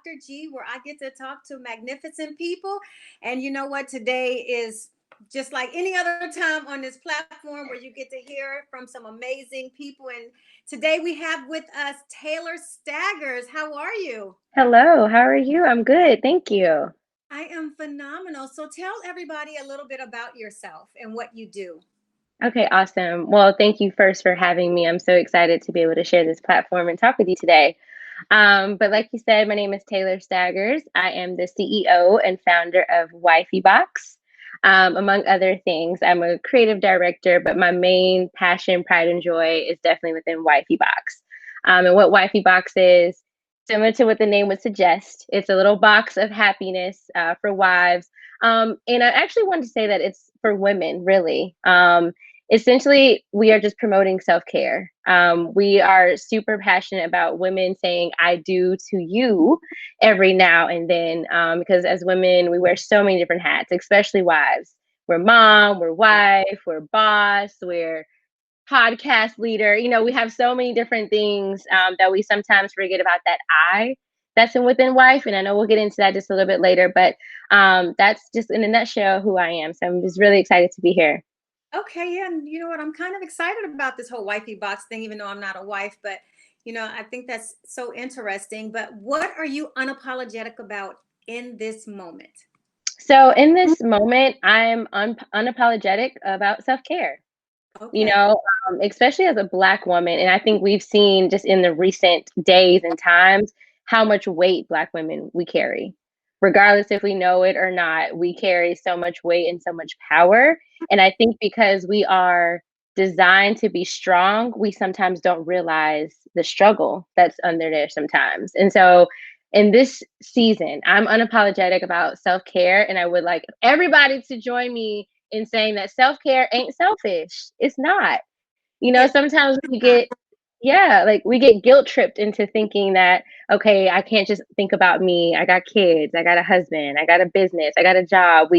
Dr. G, where I get to talk to magnificent people. And you know what? Today is just like any other time on this platform where you get to hear from some amazing people. And today we have with us Taylor Staggers. How are you? Hello, how are you? I'm good, thank you. I am phenomenal. So tell everybody a little bit about yourself and what you do. Okay, awesome. Well, thank you first for having me. I'm so excited to be able to share this platform and talk with you today. But like you said, my name is Taylor Staggers. I am the CEO and founder of WifeyBox. Among other things, I'm a creative director, but my main passion, pride, and joy is definitely within WifeyBox. And what WifeyBox is, similar to what the name would suggest, it's a little box of happiness for wives. And I actually wanted to say that it's for women, really. Essentially, we are just promoting self care. We are super passionate about women saying, I do to you every now and then, because as women, we wear so many different hats, especially wives. We're mom, we're wife, we're boss, we're podcast leader. We have so many different things that we sometimes forget about that I that's in within wife. And I know we'll get into that just a little bit later, but that's just in a nutshell who I am. So I'm just really excited to be here. Okay, yeah, and you know what? I'm kind of excited about this whole wifey box thing, even though I'm not a wife, but I think that's so interesting. But what are you unapologetic about in this moment? So in this moment, I'm unapologetic about self care. You Okay. know, especially as a Black woman, and I think we've seen just in the recent days and times how much weight Black women we carry, regardless if we know it or not. We carry so much weight and so much power, and I think because we are designed to be strong, we sometimes don't realize the struggle that's under there sometimes. And so in this season, I'm unapologetic about self-care, and I would like everybody to join me in saying that self-care ain't selfish. It's not. It's Sometimes we not. get, yeah, like we get guilt tripped into thinking that, okay, I can't just think about me. I got kids, I got a husband, I got a business, I got a job.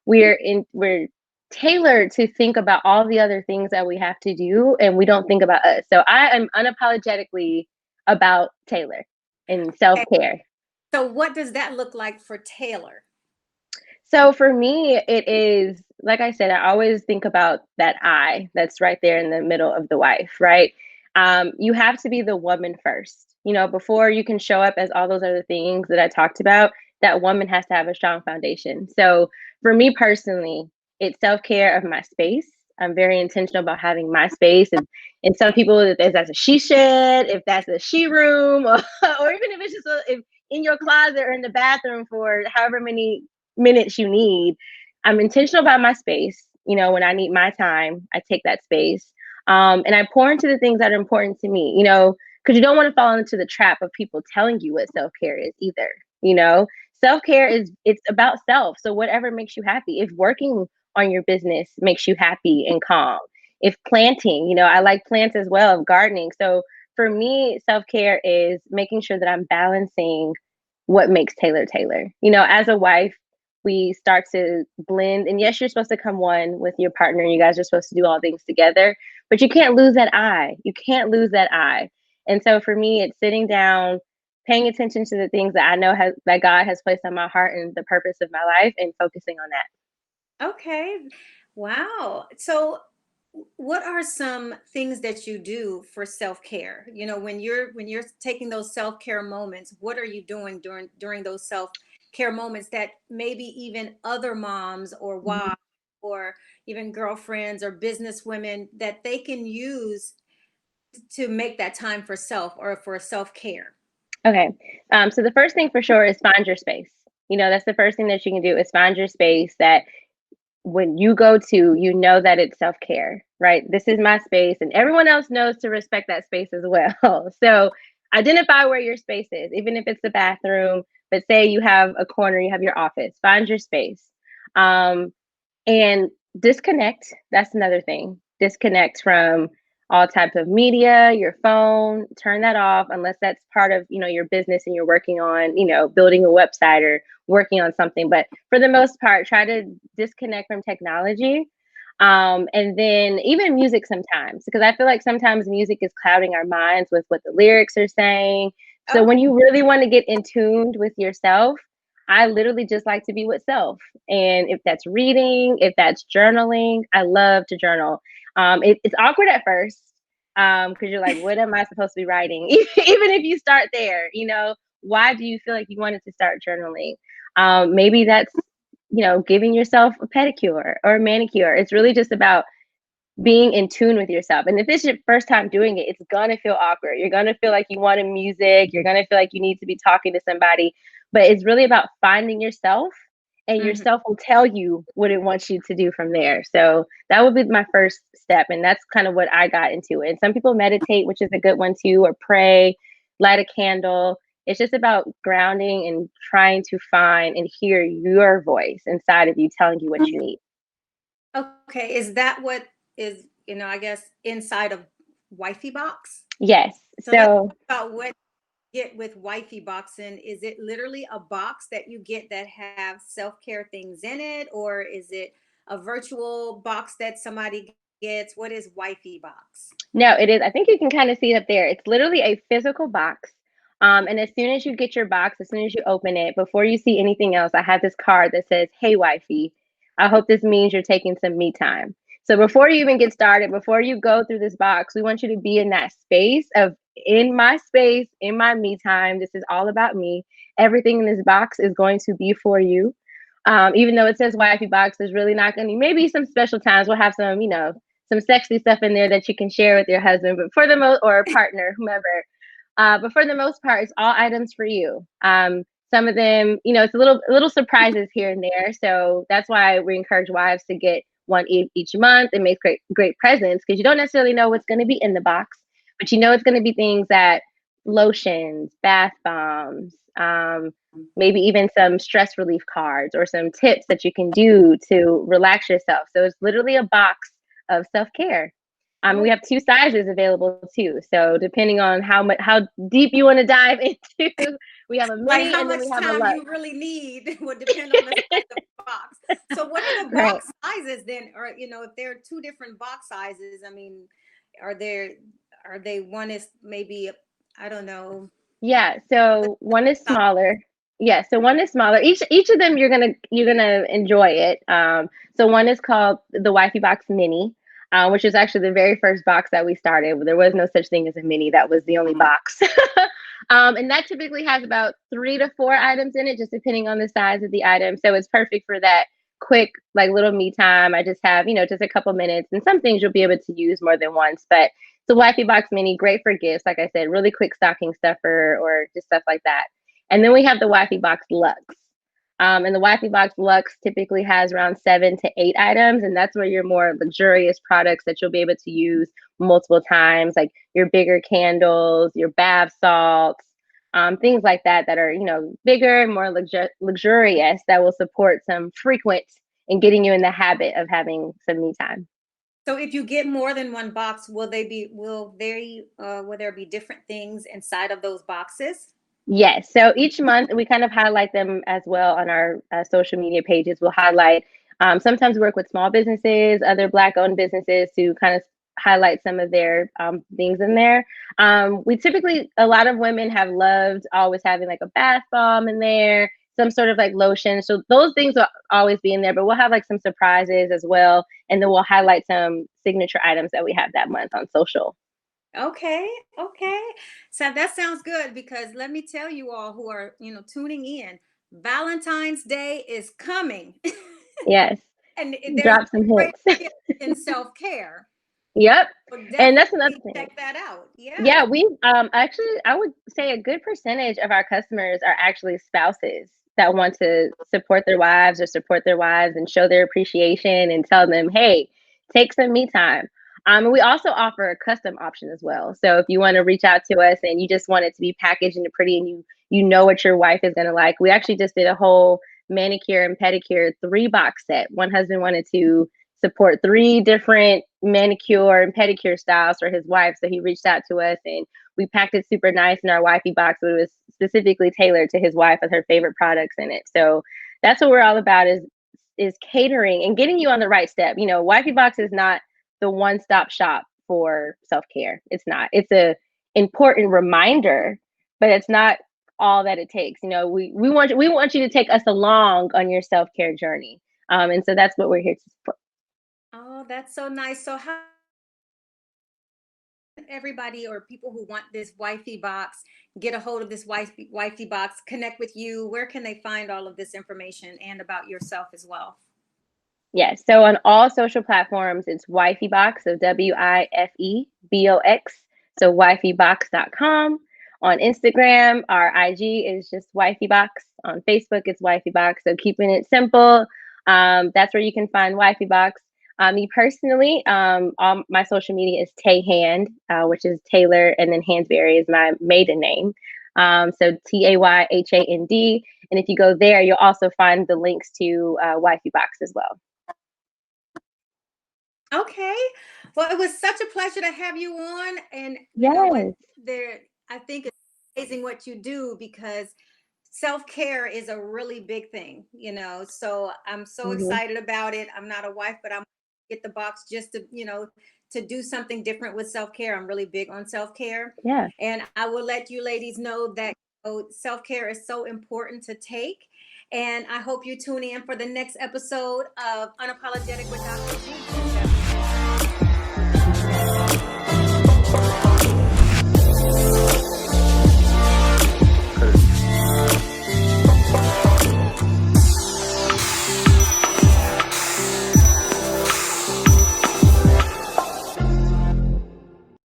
We're tailored to think about all the other things that we have to do, and we don't think about us. So I am unapologetically about Taylor and Okay. self-care. So what does that look like for Taylor? So for me, it is like I said, I always think about that I that's right there in the middle of the wife, right? You have to be the woman first, before you can show up as all those other things that I talked about. That woman has to have a strong foundation. So for me personally, it's self care of my space. I'm very intentional about having my space, and some people, if that's a she shed, if that's a she room, or even if it's just if in your closet or in the bathroom for however many minutes you need. I'm intentional about my space. When I need my time, I take that space. And I pour into the things that are important to me, because you don't want to fall into the trap of people telling you what self care is either. You know, self care it's about self. So whatever makes you happy. If working on your business makes you happy and calm, if planting, I like plants as well, of gardening. So for me, self care is making sure that I'm balancing what makes Taylor Taylor. As a wife, we start to blend. And yes, you're supposed to come one with your partner. You guys are supposed to do all things together, but you can't lose that I. You can't lose that I. And so for me, it's sitting down, paying attention to the things that I know that God has placed on my heart and the purpose of my life, and focusing on that. Okay. Wow. So what are some things that you do for self-care? When you're taking those self-care moments, what are you doing during those self-care moments that maybe even other moms or wives or even girlfriends or business women that they can use to make that time for self or for self-care? Okay. So the first thing for sure is find your space. That's the first thing that you can do is find your space that when you go to, that it's self care, right? This is my space, and everyone else knows to respect that space as well. So identify where your space is, even if it's the bathroom. But say you have a corner, you have your office, find your space. Um, and disconnect. That's another thing. Disconnect from all types of media, your phone, turn that off unless that's part of, your business and you're working on, building a website or working on something. But for the most part, try to disconnect from technology. And then even music sometimes, because I feel like sometimes music is clouding our minds with what the lyrics are saying. So Oh, when you really want to get in tuned with yourself, I literally just like to be with self. And if that's reading, if that's journaling, I love to journal. It's awkward at first because you're like, what am I supposed to be writing? Even if you start there, why do you feel like you wanted to start journaling? Maybe that's, giving yourself a pedicure or a manicure. It's really just about being in tune with yourself. And if it's your first time doing it, it's gonna feel awkward. You're gonna feel like you want a music. You're gonna feel like you need to be talking to somebody. But it's really about finding yourself, and mhm. yourself will tell you what it wants you to do from there. So that would be my first step, and that's kind of what I got into it. And some people meditate, which is a good one too, or pray, light a candle. It's just about grounding and trying to find and hear your voice inside of you telling you what you need. Okay, is that what is, I guess inside of WifeyBox? Yes. So let's So talk about what you get with WifeyBox, and is it literally a box that you get that have self-care things in it, or is it a virtual box that somebody gets? What is WifeyBox? no, it is. I think you can kind of see it up there. It's literally a physical box. And as soon as you get your box, as soon as you open it, before you see anything else, I have this card that says, "Hey, wifey, I hope this means you're taking some me time." So before you even get started, before you go through this box, we want you to be in that space of in my space, in my me time. This is all about me. Everything in this box is going to be for you. Even though it says wifey box, there's really not going to maybe some special times we'll have some, some sexy stuff in there that you can share with your husband, but for the most or a partner, whomever. But for the most part, it's all items for you. Some of them, it's a little surprises here and there. So that's why we encourage wives to get one each month and make great presents because you don't necessarily know what's going to be in the box, but you know it's going to be things that lotions, bath bombs, maybe even some stress relief cards or some tips that you can do to relax yourself. So it's literally a box of self care. We Oh, have two sizes available too. So depending on how deep you want to dive into, we have a like mini how and then much we have a time luxe. you really need would depend on the size of the box. So what are the Right. box sizes then? Or if there are two different box sizes, I mean, are there are they one is maybe I don't know. Yeah. So one is Stop. smaller. Yeah. So one is smaller. Each of them you're gonna enjoy it. So one is called the Wifey Box Mini, which is actually the very first box that we started. There was no such thing as a mini. That was the only box. And that typically has about 3 to 4 items in it, just depending on the size of the item. So it's perfect for that quick, like little me time. I just have, just a couple minutes, and some things you'll be able to use more than once. But so Wifey Box Mini, great for gifts, like I said, really quick stocking stuffer or just stuff like that. And then we have the Wifey Box Luxe. And the Wifey Box Luxe typically has around 7 to 8 items, and that's where your more luxurious products that you'll be able to use multiple times, like your bigger candles, your bath salts, things like that that are bigger and more luxurious that will support some frequent and getting you in the habit of having some me time. So if you get more than one box, will there be different things inside of those boxes? Yes. So each month we kind of highlight them as well on our social media pages. We'll highlight, sometimes work with small businesses, other Black owned businesses to kind of highlight some of their things in there. We typically, a lot of women have loved always having like a bath bomb in there, some sort of like lotion. So those things will always be in there, but we'll have like some surprises as well. And then we'll highlight some signature items that we have that month on social. Okay, okay. So that sounds good because let me tell you all who are, tuning in, Valentine's Day is coming. Yes. And there's Drop some great hints. gifts in self-care. Yep. So And that's another definitely thing. check that out. Yeah. Yeah, we actually I would say a good percentage of our customers are actually spouses that want to support their wives or support their wives and show their appreciation and tell them, "Hey, take some me time." And we also offer a custom option as well. So if you want to reach out to us and you just want it to be packaged into pretty and you know what your wife is going to like, we actually just did a whole manicure and pedicure 3 box set. One husband wanted to support 3 different manicure and pedicure styles for his wife. So he reached out to us and we packed it super nice in our wifey box, but it was specifically tailored to his wife with her favorite products in it. So that's what we're all about is catering and getting you on the right step. Wifey box is not the one-stop shop for self-care. It's not. It's a important reminder, but it's not all that it takes. You know, we want you to take us along on your self-care journey. And so that's what we're here to support. Oh, that's so nice. So how can everybody or people who want this wifey box get a hold of this wifey box, connect with you? Where can they find all of this information and about yourself as well? Yes. So on all social platforms, it's WifeyBox. So WifeBox. So wifeybox.com. On Instagram, our IG is just WifeyBox. On Facebook, it's WifeyBox. So keeping it simple. That's where you can find WifeyBox. Me personally, all my social media is Tay Hand, which is Taylor, and then Hansberry is my maiden name. So TayHand. And if you go there, you'll also find the links to WifeyBox as well. Okay. Well, it was such a pleasure to have you on. And you know what? Yes. There, I think it's amazing what you do because self-care is a really big thing, you know. So I'm so Mhm. excited about it. I'm not a wife, but I'm get the box just to, to do something different with self-care. I'm really big on self-care. Yeah. And I will let you ladies know that self-care is so important to take. And I hope you tune in for the next episode of Unapologetic without the G.